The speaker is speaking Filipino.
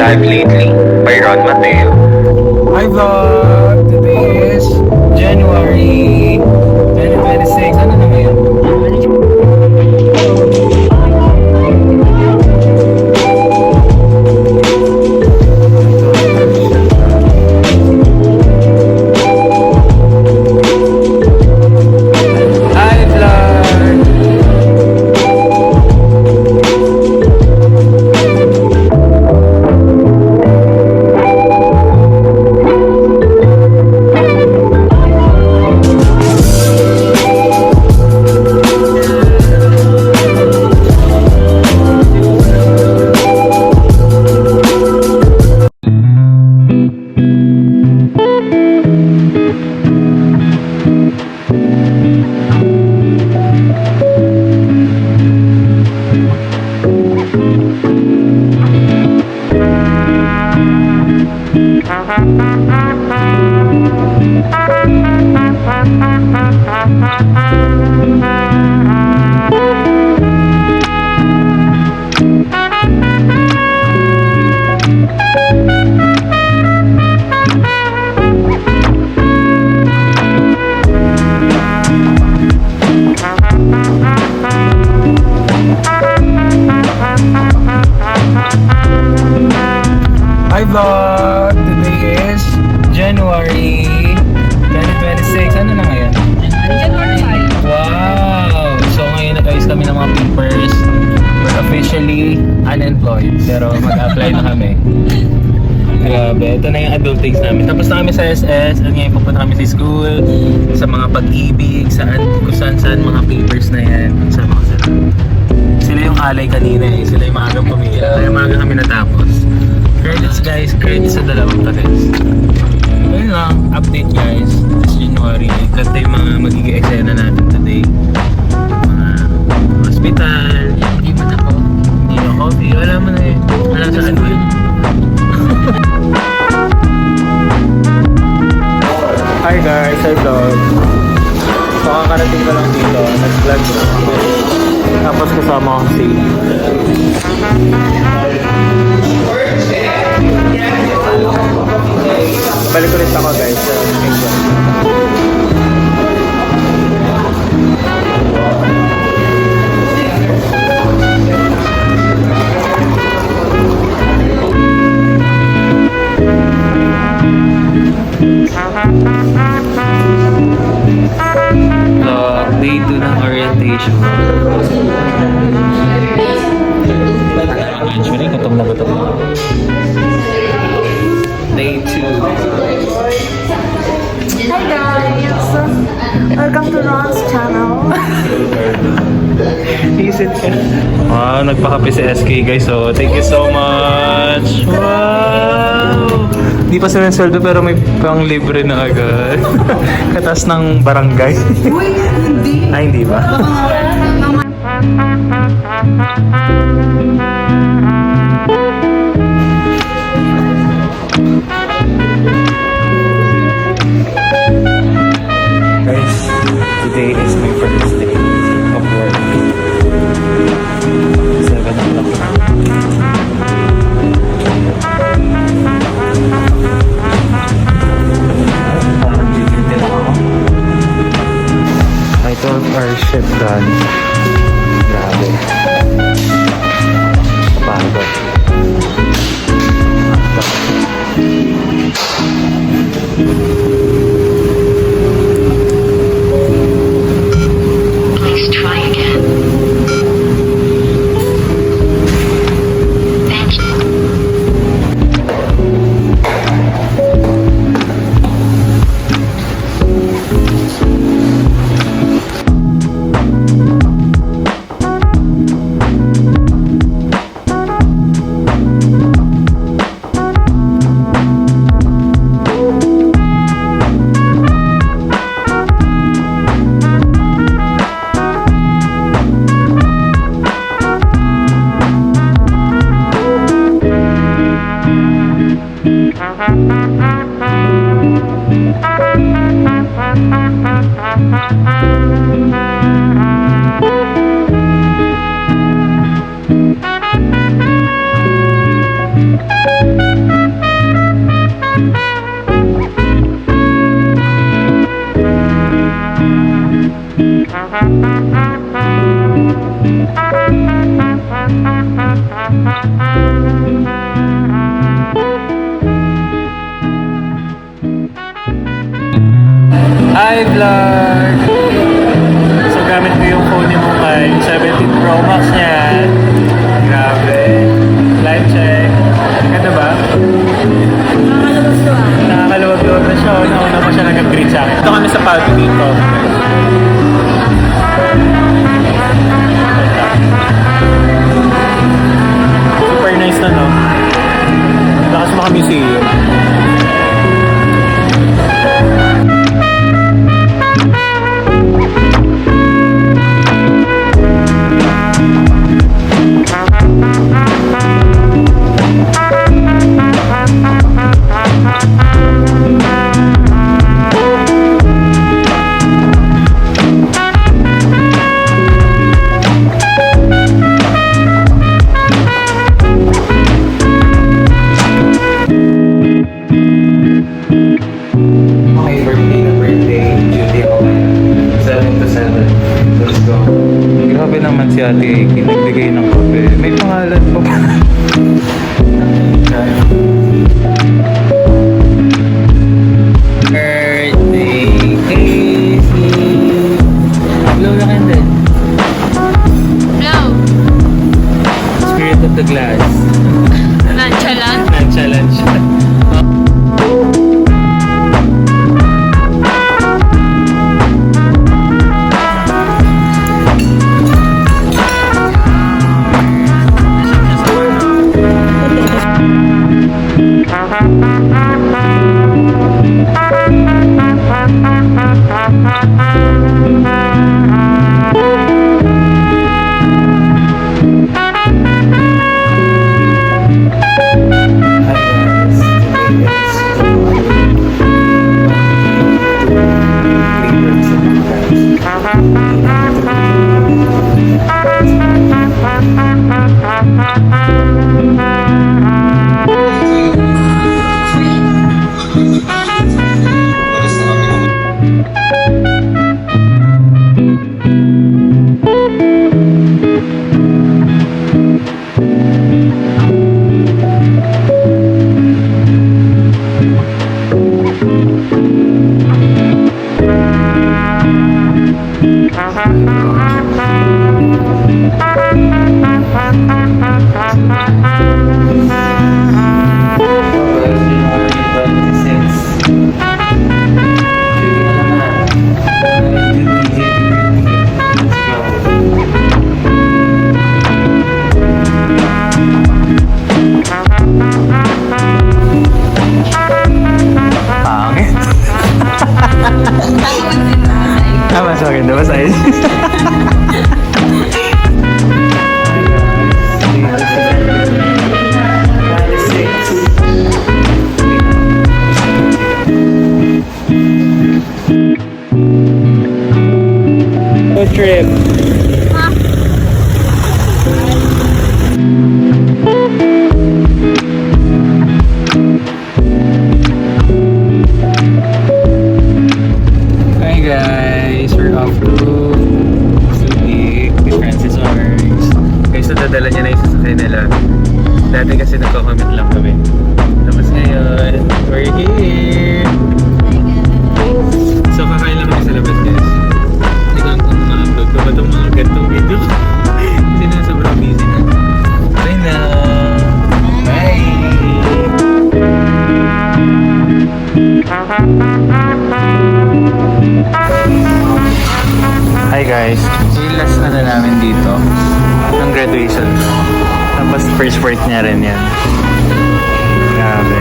Alive Lately by Ron Mateo. Hi vlog! Today is January 2026. Ano na ngayon? Hi vlog! Hi vlog! Today is January 2026. Ano na ngayon? January 5. Wow! So ngayon nag-ayos kami ng mga papers. We're officially unemployed. Pero mag-apply na kami. Grabe, ito na yung adult things namin. Tapos na kami sa SS. At ngayon pupunta kami sa school. Sa mga pag-ibig. Kung saan mga papers na yan. Sila yung alay kanina eh. Sila yung maagang pumila. Kaya maaga kami natapos. Credits guys, credits sa dalawang test. Ayun lang, update guys. It's January. Ito yung mga magiging eksena natin today. Mga hospital. Hindi mo na ko. Hindi na coffee. Wala mo na eh. Wala sa ano yun. Hi guys, hi vlog. So kakarating ko lang dito. Nag-vlog ko. Tapos kasama ko si balik ulit ako guys. Day 2 ng orientation. Actually, gutom na gutom. Day 2. Hi guys! Welcome to Ron's channel. Isit ka. Wow, nagpakape si SK guys. So, thank you so much. Wow! Hindi pa sila sweldo pero may pang libre na agad. Katas ng barangay. Uy, hindi. Ay, hindi ba? Guys, today is my first day of work. 7 o'clock. My 12-hour shift done. Grabe. Pagod. Please try again. Thank you. Hi vlog! So gamit ko yung phone ni Mukay, 17 Pro Max niya. Grabe. Live check. Ganda ba? Nakakaluwag-luwag na siya. Nauna pa siya nag-greet sa akin. Ito kami sa palco dito. Super nice na, no? Lakas maka-museum. Grabe naman si Ate Eki, nagbigay ng kape. May pangalan pa ba? Birthday, Casey! Blow the candle. Blow. Spirit of the glass. Nonchalant. Nonchalant siya. Mas maganda ba sa'yo? Road trip. Hi guys, we're off to Subic with Francis Ours. Guys, nadadala niya na yung sasakyan nila. Dati kasi nagko-commit lang kami. Tapos ngayon, we're here! So kakain lang kami sa labas guys. Hindi ko lang kung ma-upload ko ba itong mga gantong video. Kasi na sobrang busy na. Bye na! Bye! Hi guys, yung last na namin dito ng graduation. Tapos first work niya rin yan. Grabe.